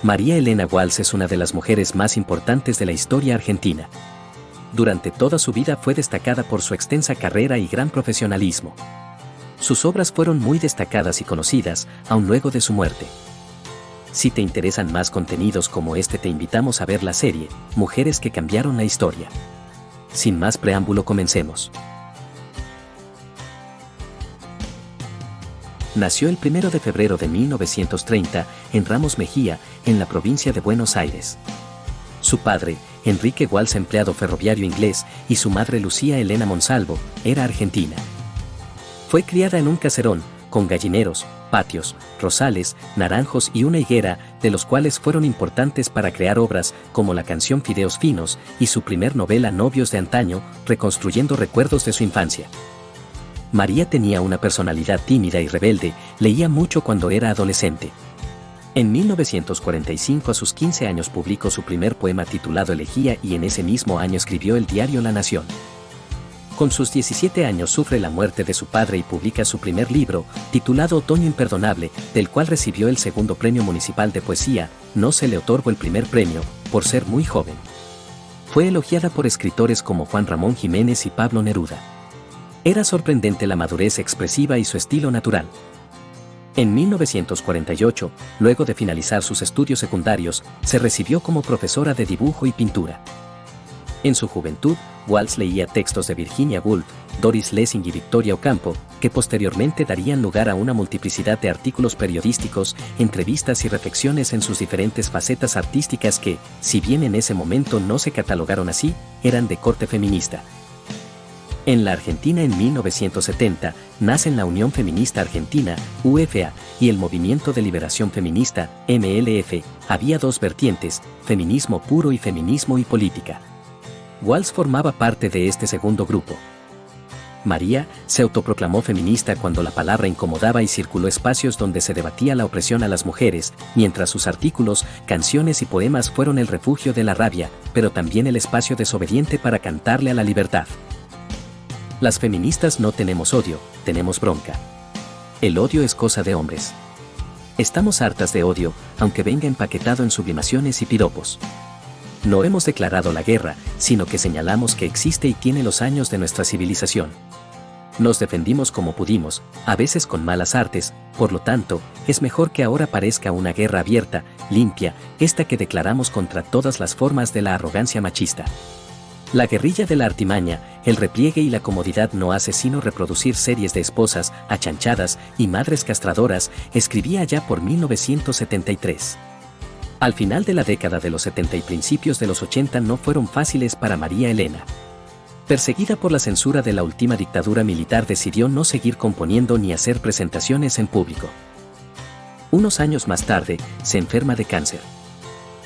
María Elena Walsh es una de las mujeres más importantes de la historia argentina. Durante toda su vida fue destacada por su extensa carrera y gran profesionalismo. Sus obras fueron muy destacadas y conocidas, aun luego de su muerte. Si te interesan más contenidos como este, te invitamos a ver la serie Mujeres que cambiaron la historia. Sin más preámbulo, comencemos. Nació el 1 de febrero de 1930 en Ramos Mejía, en la provincia de Buenos Aires. Su padre, Enrique Walsh, empleado ferroviario inglés, y su madre, Lucía Elena Monsalvo, era argentina. Fue criada en un caserón, con gallineros, patios, rosales, naranjos y una higuera, de los cuales fueron importantes para crear obras como la canción Fideos Finos y su primer novela Novios de Antaño, reconstruyendo recuerdos de su infancia. María tenía una personalidad tímida y rebelde, leía mucho cuando era adolescente. En 1945, a sus 15 años, publicó su primer poema titulado Elegía, y en ese mismo año escribió el diario La Nación. Con sus 17 años sufre la muerte de su padre y publica su primer libro, titulado Otoño Imperdonable, del cual recibió el segundo premio municipal de poesía. No se le otorgó el primer premio, por ser muy joven. Fue elogiada por escritores como Juan Ramón Jiménez y Pablo Neruda. Era sorprendente la madurez expresiva y su estilo natural. En 1948, luego de finalizar sus estudios secundarios, se recibió como profesora de dibujo y pintura. En su juventud, Walsh leía textos de Virginia Woolf, Doris Lessing y Victoria Ocampo, que posteriormente darían lugar a una multiplicidad de artículos periodísticos, entrevistas y reflexiones en sus diferentes facetas artísticas que, si bien en ese momento no se catalogaron así, eran de corte feminista. En la Argentina, en 1970, nacen la Unión Feminista Argentina, UFA, y el Movimiento de Liberación Feminista, MLF. Había dos vertientes, feminismo puro y feminismo y política. Walsh formaba parte de este segundo grupo. María se autoproclamó feminista cuando la palabra incomodaba y circuló espacios donde se debatía la opresión a las mujeres, mientras sus artículos, canciones y poemas fueron el refugio de la rabia, pero también el espacio desobediente para cantarle a la libertad. Las feministas no tenemos odio, tenemos bronca. El odio es cosa de hombres. Estamos hartas de odio, aunque venga empaquetado en sublimaciones y piropos. No hemos declarado la guerra, sino que señalamos que existe y tiene los años de nuestra civilización. Nos defendimos como pudimos, a veces con malas artes, por lo tanto, es mejor que ahora parezca una guerra abierta, limpia, esta que declaramos contra todas las formas de la arrogancia machista. La guerrilla de la artimaña, el repliegue y la comodidad no hace sino reproducir series de esposas achanchadas y madres castradoras, escribía ya por 1973. Al final de la década de los 70 y principios de los 80 no fueron fáciles para María Elena. Perseguida por la censura de la última dictadura militar, decidió no seguir componiendo ni hacer presentaciones en público. Unos años más tarde, se enferma de cáncer.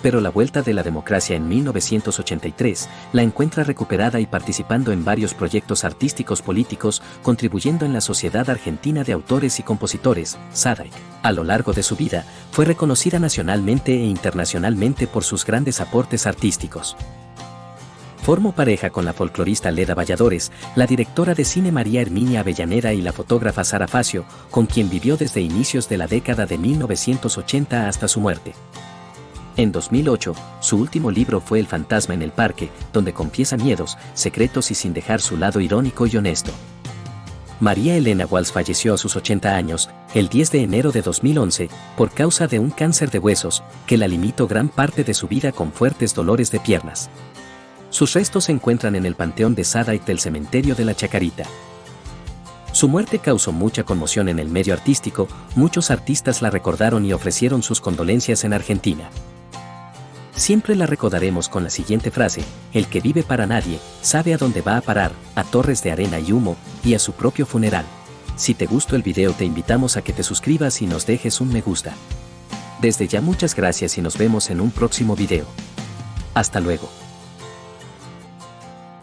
Pero la vuelta de la democracia en 1983 la encuentra recuperada y participando en varios proyectos artísticos políticos, contribuyendo en la Sociedad Argentina de Autores y Compositores, SADAIC. A lo largo de su vida, fue reconocida nacionalmente e internacionalmente por sus grandes aportes artísticos. Formó pareja con la folclorista Leda Valladores, la directora de cine María Herminia Avellaneda y la fotógrafa Sara Facio, con quien vivió desde inicios de la década de 1980 hasta su muerte. En 2008, su último libro fue El fantasma en el parque, donde confiesa miedos, secretos y sin dejar su lado irónico y honesto. María Elena Walsh falleció a sus 80 años, el 10 de enero de 2011, por causa de un cáncer de huesos, que la limitó gran parte de su vida con fuertes dolores de piernas. Sus restos se encuentran en el Panteón de SADAIC del Cementerio de la Chacarita. Su muerte causó mucha conmoción en el medio artístico, muchos artistas la recordaron y ofrecieron sus condolencias en Argentina. Siempre la recordaremos con la siguiente frase: el que vive para nadie, sabe a dónde va a parar, a torres de arena y humo, y a su propio funeral. Si te gustó el video, te invitamos a que te suscribas y nos dejes un me gusta. Desde ya muchas gracias y nos vemos en un próximo video. Hasta luego.